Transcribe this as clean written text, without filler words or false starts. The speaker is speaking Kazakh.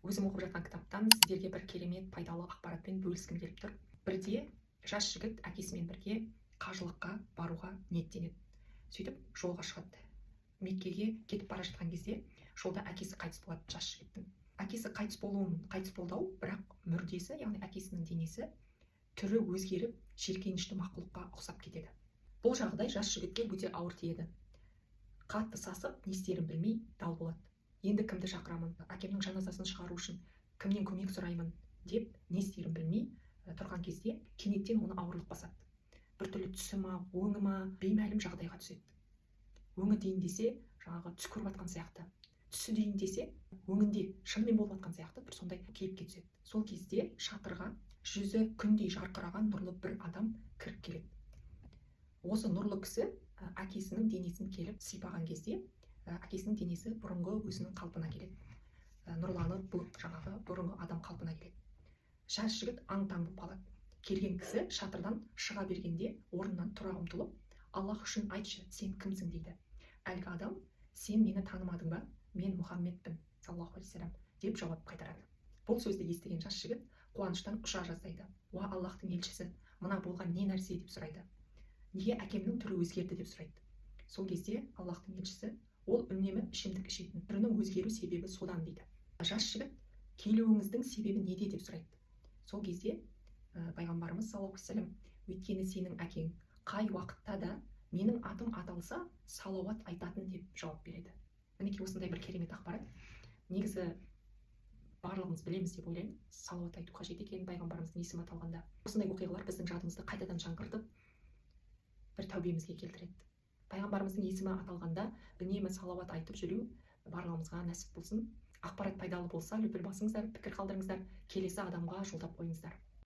Өзім оқып жатқан кітаптан сіздерге бір керемет пайдалы ақпаратпен бөліскім келіп тұр. Бірде жас жігіт әкесімен бірге қажылыққа баруға ниеттенеді. Сөйтіп жолға шығады. Меккеге кетіп бара жатқан кезде жолда әкесі қайтыс болады жас жігіттің. Әкесі қайтыс болды, бірақ мүрдесі, яғни әкесінің денесі түрі өзгеріп, жиіркенішті мақұлыққа ұқсап кетеді. Бұл жағдай жас жігітке өте ауыр тиеді. Қатты сасып, не істерін білмей дал болады. Енді кімді шақырамын, әкемнің жаназасын шығару үшін кімнен көмек сұраймын деп не істерін білмей тұрған кезде кенеттен оны ауырлық басады. Біртүрлі түсі ма, өңі ма, беймәлім жағдайға түседі. Өңі дейін десе, жаңағы түс көріп жатқан сияқты. Түсі дейін десе, өңінде шынымен болып жатқан сияқты бір сондай кейіпке түседі. Сол кезде шатырға жүзі күндей жарқыраған нұрлы бір адам кіріп келеді. Осы нұрлы кісі әкесінің денесін келіп сипаған кезде әкесінің денесі бұрынғы өзінің қалпына келеді. Нұрланып, жаңағы бұрынғы адам қалпына келеді. Жас жігіт аң-таң болып қалады. Келген кісі шатырдан шыға бергенде орнынан тұра ұмтылып, Аллах үшін айтшы, сен кімсің дейді. Әлгі адам, сен мені танымадың ба? Мен Мұхаммедпін, саллаллаху алейхи вассалам, деп жауап қайтарады. Бұл сөзді естіген жас жігіт қуаныштан ұша жаздайды. Уа Аллахтың елшісі, мына болған не нәрсе деп сұрайды. Неге әкемнің түрі өзгерді деп сұрайды. Сол кезде Аллахтың елшісі, ол үнемі ішімдік ішетін, түрінің өзгеру себебі содан дейді. Жас жігіт, келуіңіздің себебі неде деп сұрайды. Сол кезде пайғамбарымыз саллаллаху алейхи вассалам, өйткені сенің әкең қай уақытта да менің атым аталса салауат айтатын деп жауап береді. Мінекей осындай бір керемет ақпарат. Негізі барлығымыз білеміз деп ойлаймын, салауат айту қажет екенін пайғамбарымыздың есімі аталғанда. Осындай оқиғалар біздің жадымызды қайтадан жаңғыртып, бір тәубемізге келтіреді. Пайғамбарымыздың есімі аталғанда үнемі салауат айтып жүру барлығымызға нәсіп болсын. Ақпарат пайдалы болса, лүпіл басыңыздар, пікір қалдырыңыздар, келесі адамға жолдап қойыңыздар.